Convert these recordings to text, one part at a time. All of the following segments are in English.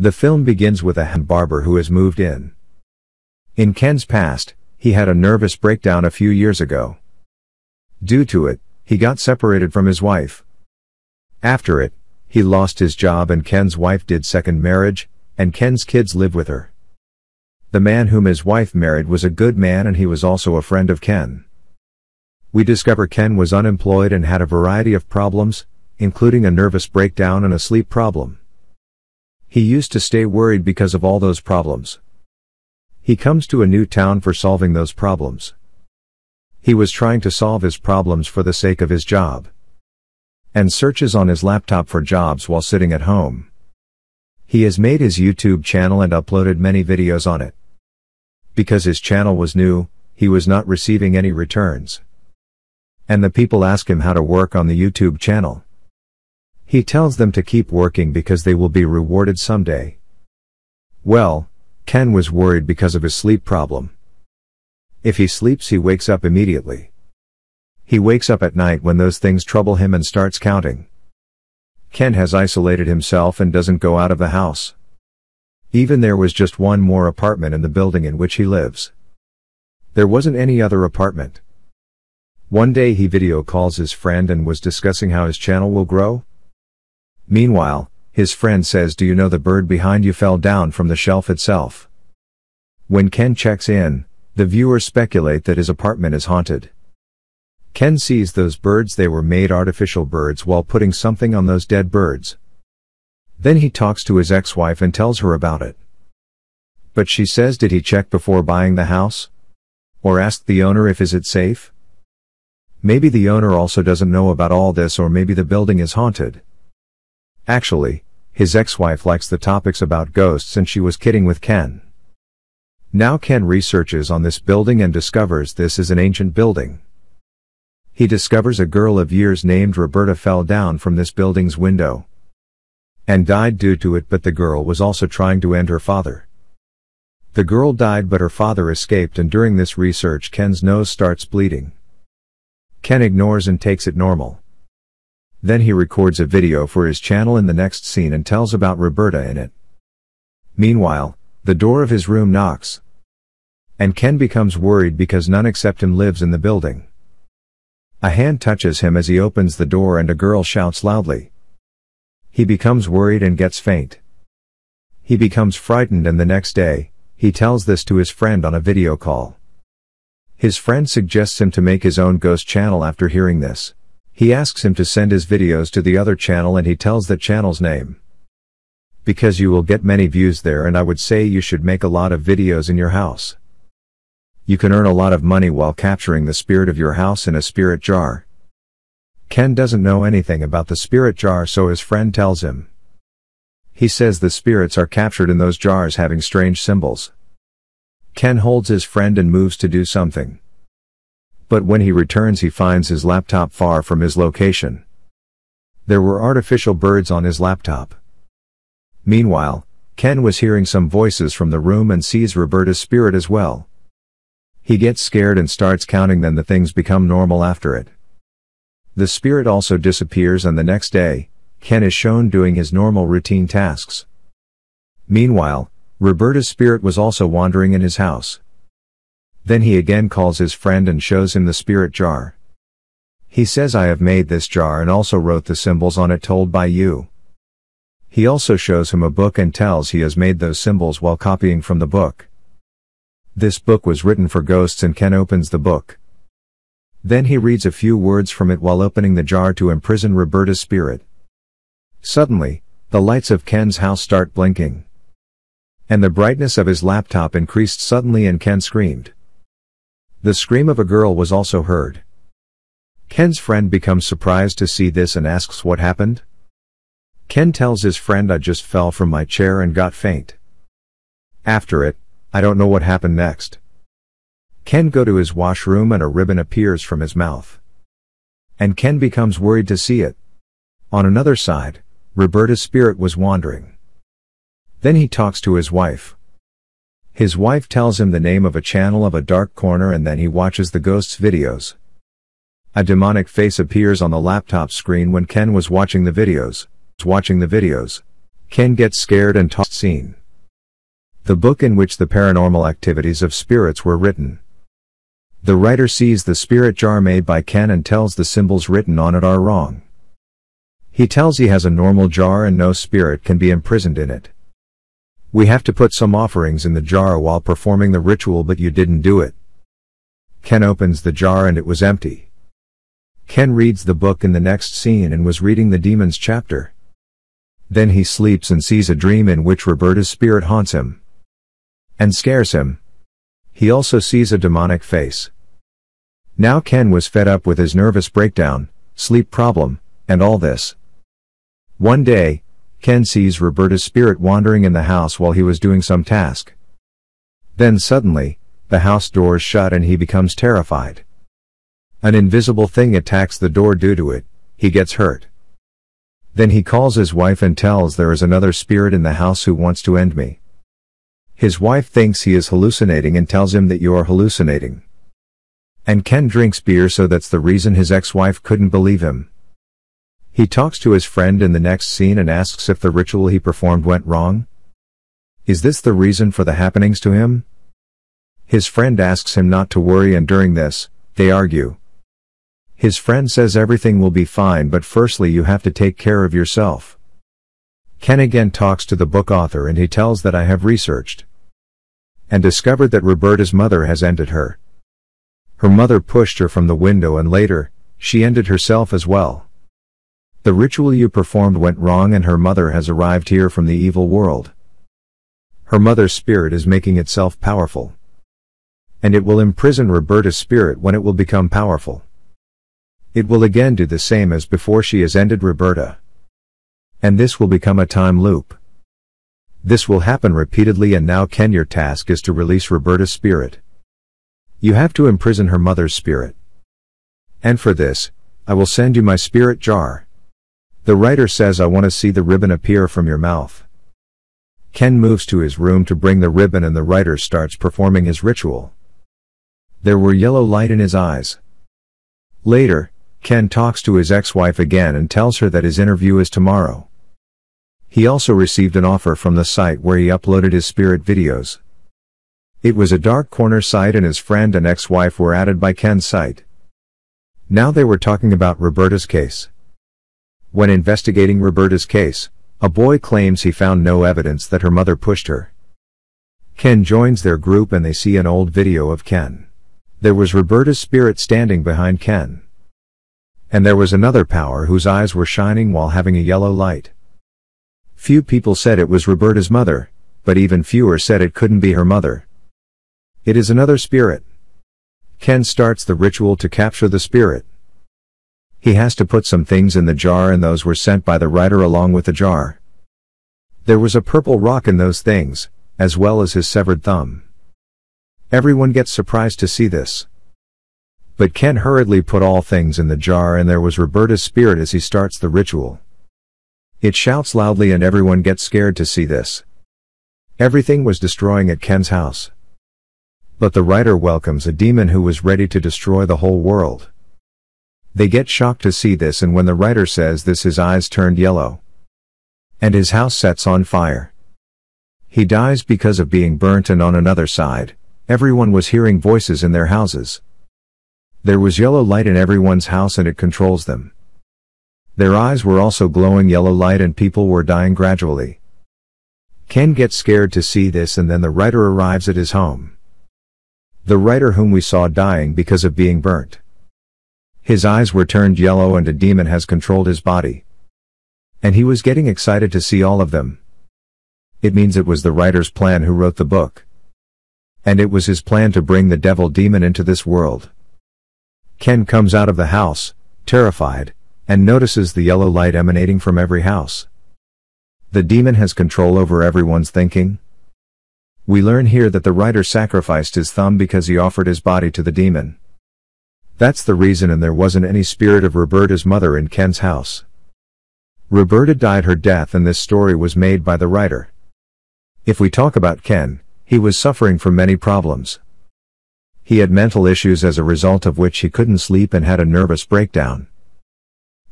The film begins with a barber who has moved in. In Ken's past, he had a nervous breakdown a few years ago. Due to it, he got separated from his wife. After it, he lost his job and Ken's wife did second marriage, and Ken's kids live with her. The man whom his wife married was a good man and he was also a friend of Ken. We discover Ken was unemployed and had a variety of problems, including a nervous breakdown and a sleep problem. He used to stay worried because of all those problems. He comes to a new town for solving those problems. He was trying to solve his problems for the sake of his job. And searches on his laptop for jobs while sitting at home. He has made his YouTube channel and uploaded many videos on it. Because his channel was new, he was not receiving any returns. And the people ask him how to work on the YouTube channel. He tells them to keep working because they will be rewarded someday. Well, Ken was worried because of his sleep problem. If he sleeps, he wakes up immediately. He wakes up at night when those things trouble him and starts counting. Ken has isolated himself and doesn't go out of the house. Even there was just one more apartment in the building in which he lives. There wasn't any other apartment. One day he video calls his friend and was discussing how his channel will grow. Meanwhile, his friend says, "Do you know the bird behind you fell down from the shelf itself?" When Ken checks in, the viewers speculate that his apartment is haunted. Ken sees those birds. They were made artificial birds while putting something on those dead birds. Then he talks to his ex-wife and tells her about it. But she says, did he check before buying the house? Or ask the owner if is it safe? Maybe the owner also doesn't know about all this, or maybe the building is haunted. Actually, his ex-wife likes the topics about ghosts and she was kidding with Ken. Now Ken researches on this building and discovers this is an ancient building. He discovers a girl of years named Roberta fell down from this building's window and died due to it, but the girl was also trying to end her father. The girl died but her father escaped, and during this research Ken's nose starts bleeding. Ken ignores and takes it normal. Then he records a video for his channel in the next scene and tells about Roberta in it. Meanwhile, the door of his room knocks. And Ken becomes worried because none except him lives in the building. A hand touches him as he opens the door and a girl shouts loudly. He becomes worried and gets faint. He becomes frightened, and the next day, he tells this to his friend on a video call. His friend suggests him to make his own ghost channel after hearing this. He asks him to send his videos to the other channel and he tells that channel's name. Because you will get many views there, and I would say you should make a lot of videos in your house. You can earn a lot of money while capturing the spirit of your house in a spirit jar. Ken doesn't know anything about the spirit jar, so his friend tells him. He says the spirits are captured in those jars having strange symbols. Ken holds his friend and moves to do something. But when he returns, he finds his laptop far from his location. There were artificial birds on his laptop. Meanwhile, Ken was hearing some voices from the room and sees Roberta's spirit as well. He gets scared and starts counting, then the things become normal after it. The spirit also disappears, and the next day, Ken is shown doing his normal routine tasks. Meanwhile, Roberta's spirit was also wandering in his house. Then he again calls his friend and shows him the spirit jar. He says, "I have made this jar and also wrote the symbols on it told by you." He also shows him a book and tells he has made those symbols while copying from the book. This book was written for ghosts, and Ken opens the book. Then he reads a few words from it while opening the jar to imprison Roberta's spirit. Suddenly, the lights of Ken's house start blinking. And the brightness of his laptop increased suddenly, and Ken screamed. The scream of a girl was also heard. Ken's friend becomes surprised to see this and asks what happened. Ken tells his friend, "I just fell from my chair and got faint. After it, I don't know what happened next." Ken goes to his washroom and a ribbon appears from his mouth. And Ken becomes worried to see it. On another side, Roberta's spirit was wandering. Then he talks to his wife. His wife tells him the name of a channel of a dark corner, and then he watches the ghost's videos. A demonic face appears on the laptop screen when Ken was watching the videos. Ken gets scared and tossed. Scene. The book in which the paranormal activities of spirits were written. The writer sees the spirit jar made by Ken and tells the symbols written on it are wrong. He tells he has a normal jar and no spirit can be imprisoned in it. We have to put some offerings in the jar while performing the ritual, but you didn't do it. Ken opens the jar and it was empty. Ken reads the book in the next scene and was reading the demon's chapter. Then he sleeps and sees a dream in which Roberta's spirit haunts him and scares him. He also sees a demonic face. Now Ken was fed up with his nervous breakdown, sleep problem, and all this. One day, Ken sees Roberta's spirit wandering in the house while he was doing some task. Then suddenly, the house doors shut and he becomes terrified. An invisible thing attacks the door. Due to it, he gets hurt. Then he calls his wife and tells there is another spirit in the house who wants to end me. His wife thinks he is hallucinating and tells him that you are hallucinating. And Ken drinks beer, so that's the reason his ex-wife couldn't believe him. He talks to his friend in the next scene and asks if the ritual he performed went wrong. Is this the reason for the happenings to him? His friend asks him not to worry, and during this, they argue. His friend says everything will be fine, but firstly you have to take care of yourself. Ken again talks to the book author and he tells that I have researched and discovered that Roberta's mother has ended her. Her mother pushed her from the window and later, she ended herself as well. The ritual you performed went wrong and her mother has arrived here from the evil world. Her mother's spirit is making itself powerful. And it will imprison Roberta's spirit when it will become powerful. It will again do the same as before she has ended Roberta. And this will become a time loop. This will happen repeatedly, and now Ken, your task is to release Roberta's spirit. You have to imprison her mother's spirit. And for this, I will send you my spirit jar. The writer says I want to see the ribbon appear from your mouth. Ken moves to his room to bring the ribbon and the writer starts performing his ritual. There were yellow light in his eyes. Later, Ken talks to his ex-wife again and tells her that his interview is tomorrow. He also received an offer from the site where he uploaded his spirit videos. It was a dark corner site and his friend and ex-wife were added by Ken's site. Now they were talking about Roberta's case. When investigating Roberta's case, a boy claims he found no evidence that her mother pushed her. Ken joins their group and they see an old video of Ken. There was Roberta's spirit standing behind Ken. And there was another power whose eyes were shining while having a yellow light. Few people said it was Roberta's mother, but even fewer said it couldn't be her mother. It is another spirit. Ken starts the ritual to capture the spirit. He has to put some things in the jar and those were sent by the writer along with the jar. There was a purple rock in those things, as well as his severed thumb. Everyone gets surprised to see this. But Ken hurriedly put all things in the jar and there was Roberta's spirit as he starts the ritual. It shouts loudly and everyone gets scared to see this. Everything was destroying at Ken's house. But the writer welcomes a demon who was ready to destroy the whole world. They get shocked to see this, and when the writer says this his eyes turned yellow. And his house sets on fire. He dies because of being burnt, and on another side, everyone was hearing voices in their houses. There was yellow light in everyone's house and it controls them. Their eyes were also glowing yellow light and people were dying gradually. Ken gets scared to see this and then the writer arrives at his home. The writer whom we saw dying because of being burnt. His eyes were turned yellow and a demon has controlled his body. And he was getting excited to see all of them. It means it was the writer's plan who wrote the book. And it was his plan to bring the devil demon into this world. Ken comes out of the house, terrified, and notices the yellow light emanating from every house. The demon has control over everyone's thinking. We learn here that the writer sacrificed his thumb because he offered his body to the demon. That's the reason, and there wasn't any spirit of Roberta's mother in Ken's house. Roberta died her death and this story was made by the writer. If we talk about Ken, he was suffering from many problems. He had mental issues as a result of which he couldn't sleep and had a nervous breakdown.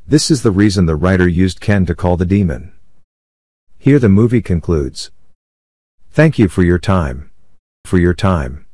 This is the reason the writer used Ken to call the demon. Here the movie concludes. Thank you for your time. For your time.